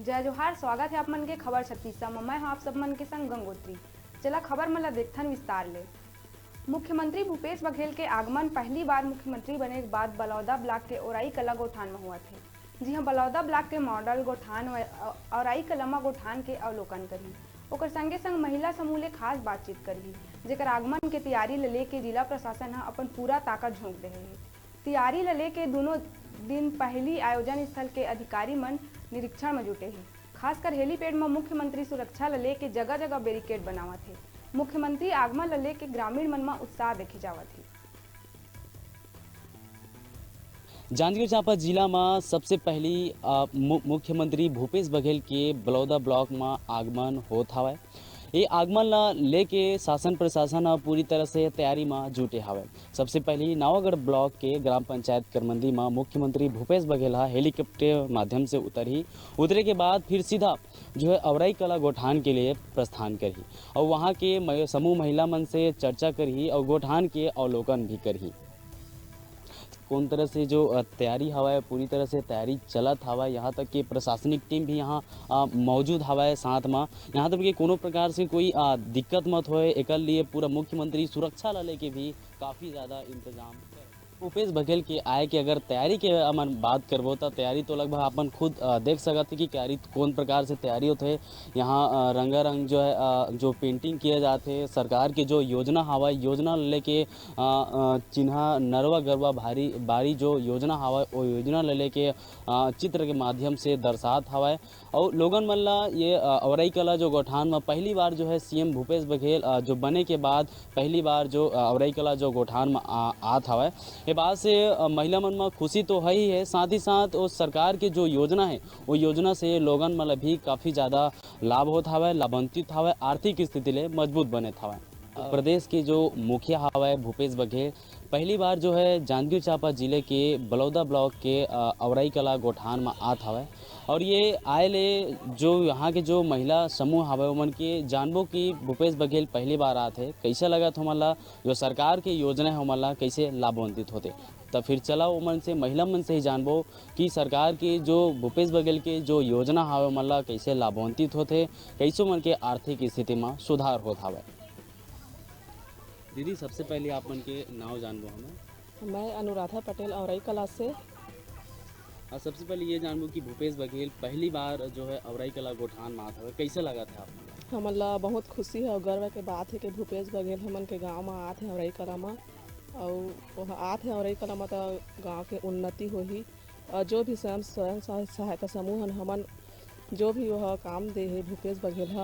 जय जोहार। स्वागत है आप मन के खबर 36 में। मैं आप सब मन के संग गंगोत्री। चला खबर मला देखथन विस्तार ले। मुख्यमंत्री भूपेश बघेल के आगमन पहली बार मुख्यमंत्री बने के बाद बलौदा ब्लॉक के ओराई कला गोठान में हुआ थे। जी हाँ, बलौदा ब्लॉक के मॉडल गोठान ओराई कलमा गोठान के अवलोकन करी। ओकर संगे संग महिला समूह ले खास बातचीत करी, जेकर आगमन के तैयारी ले के जिला प्रशासन अपन पूरा ताकत झोंक दे है। तैयारी ले के दोनों दिन पहली आयोजन स्थल के अधिकारी मन निरीक्षण में जुटे हैं। खासकर हेलीपैड में मुख्यमंत्री सुरक्षा ले के जगह जगह बैरिकेड बनावा थे। मुख्यमंत्री आगमन ले के ग्रामीण मन में उत्साह देखे जावा थे। जांजगीर चांपा जिला में सबसे पहली मुख्यमंत्री भूपेश बघेल के बलौदा ब्लॉक में आगमन होत हवय। ये आगमन ला लेके शासन प्रशासन पूरी तरह से तैयारी में जुटे हवय। सबसे पहले नावागढ़ ब्लॉक के ग्राम पंचायत करमंदी में मुख्यमंत्री भूपेश बघेल हेलीकॉप्टर माध्यम से उतरे के बाद फिर सीधा जो है औराई कला गोठान के लिए प्रस्थान करी और वहाँ के समूह महिला मन से चर्चा करी और गोठान के अवलोकन भी करी। कौन तरह से जो तैयारी हवा पूरी तरह से तैयारी चलत हवा, यहाँ तक कि प्रशासनिक टीम भी यहाँ मौजूद हवा साथ में। यहाँ तक कि कोनो प्रकार से कोई दिक्कत मत होए, एक लिए पूरा मुख्यमंत्री सुरक्षा ला लेके भी काफ़ी ज़्यादा इंतजाम। भूपेश बघेल के आए कि अगर तैयारी के अपन बात करबो तो तैयारी तो लगभग अपन खुद देख सकते कि तैयारी कौन प्रकार से तैयारी होते है। यहाँ रंगारंग जो है जो पेंटिंग किए जाते हैं, सरकार के जो योजना हवा योजना लेके चिन्हा नरवा गरवा भारी बारी जो योजना हवा वो योजना लेके चित्र के माध्यम से दर्शात हवा। और लोगन मल्ला ये औराई कला जो गोठान में पहली बार जो है सीएम भूपेश बघेल जो बने के बाद पहली बार जो औराई कला जो गोठान में आत हवा। ये बात से महिला मन में खुशी तो है ही है, साथ ही साथ वो सरकार की जो योजना है वो योजना से लोगन मतलब भी काफ़ी ज़्यादा लाभ होता हवा, लाभान्वित हवा, आर्थिक स्थिति ले मजबूत बने हवा। प्रदेश के जो मुखिया हवा भूपेश बघेल पहली बार जो है जांजगीर चांपा जिले के बलौदा ब्लॉक के औराई कला गोठान में आत हवा और ये आए ले जो यहाँ के जो महिला समूह हवा उमन के जानबो कि भूपेश बघेल पहली बार आते हैं। कैसा लगा तो हमारा जो सरकार के योजना है हमारा कैसे लाभान्वित होते, तो फिर चला उमन से महिला मन से ही जानबो कि सरकार की जो भूपेश बघेल के जो योजना हवा हमारा कैसे लाभान्वित होते, कैसे मन के आर्थिक स्थिति में सुधार होता हवा। दीदी सबसे पहले आप मन के नाव जानबो हमें। मैं अनुराधा पटेल औराई कला से। और सबसे पहले ये जानबो कि भूपेश बघेल पहली बार जो है औराई कला गोठान में आता है, कैसे लगा था आपको? हमला बहुत खुशी है और गर्व के बात है कि भूपेश बघेल हमन के गांव में आते हैं औराई कला में और वह आते हैं औराई कला में तो गाँव के उन्नति होही और जो भी स्वयं सहायता समूह हमन जो भी वह काम दे है भूपेश बघेल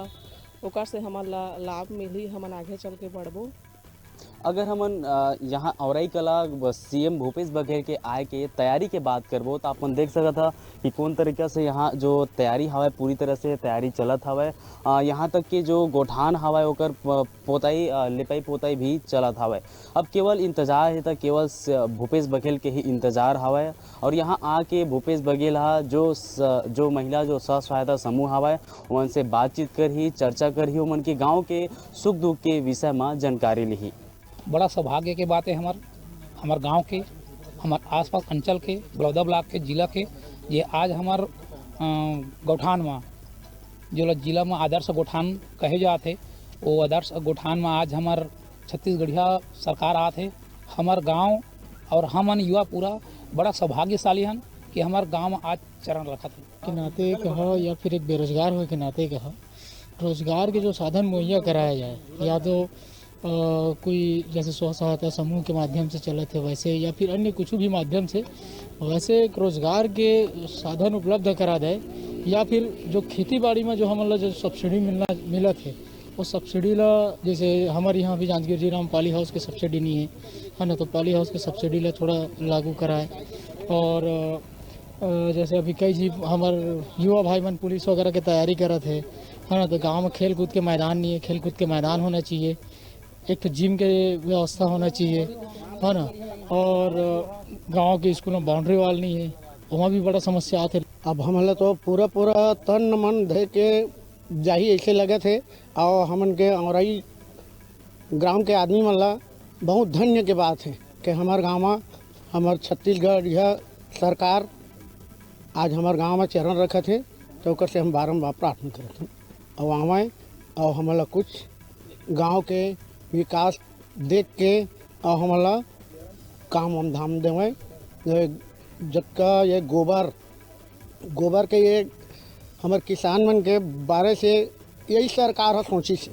ओकर से हमन लाभ मिली, हमन आगे चल के बढ़बो। अगर हमन यहाँ औराई कला सीएम भूपेश बघेल के आए के तैयारी के बात करबो तो अपन देख सकत था कि कौन तरीका से यहाँ जो तैयारी हवा पूरी तरह से तैयारी चलत हवा। यहाँ तक कि जो गोठान हवा ओकर पोताई लिपाई पोताई भी चलत हवा। अब केवल इंतजार है तो केवल भूपेश बघेल के ही इंतजार हवा और यहाँ आके भूपेश बघेल जो महिला जो स्व सहायता समूह हवा उनसे बातचीत कर ही चर्चा कर ही उनके गाँव के सुख दुख के विषय में जानकारी ली। बड़ा सौभाग्य के बात है हमार गांव के, हमार आसपास अंचल के, बलौदा ब्लॉक के, जिला के ये आज हमार गोठान में जो जिला में आदर्श गोठान कहे जाते वो आदर्श गोठान में आज हमार छत्तीसगढ़िया सरकार आते हमार गांव और हमन युवा पूरा बड़ा सौभाग्यशाली हन कि हमार गांव में आज चरण रखा थे के नाते कहो या फिर एक बेरोजगार हो के नाते कहो रोजगार के जो साधन मुहैया कराया जाए या तो कोई जैसे स्व सहायता समूह के माध्यम से चलत है वैसे या फिर अन्य कुछ भी माध्यम से वैसे एक रोजगार के साधन उपलब्ध करा दे या फिर जो खेती बाड़ी में जो हमारा जो सब्सिडी मिला थे वो सब्सिडी ला जैसे हमारे यहाँ भी जांजगीर जिला में पाली हाउस के सब्सिडी नहीं है ना, तो पाली हाउस के सब्सिडी ला थोड़ा लागू कराए। और जैसे अभी कई जी हमारे युवा भाई मन पुलिस वगैरह की तैयारी करत है ना, तो गाँव में खेल कूद के मैदान नहीं है, खेल कूद के मैदान होना चाहिए, एक तो जिम के व्यवस्था होना चाहिए है ना, और गांव के स्कूल में बाउंड्री वाल नहीं है, वहाँ भी बड़ा समस्या आते। अब हमला तो पूरा तन मन धे के जाही ऐसे लगे थे और हमन के औराई ग्राम के आदमी मल्ला बहुत धन्य के बात है कि हमारे गांव में हमारे छत्तीसगढ़ यह सरकार आज हमारे गांव में चरण रखा थे तो ओकर से हम बारम्बार प्रार्थना करत हूँ और आवें और हमारा कुछ गांव के विकास देख के और हमारा काम हम धाम देवें। जबका ये गोबर के ये हमारे किसान मन के बारे से यही सरकार है सोची से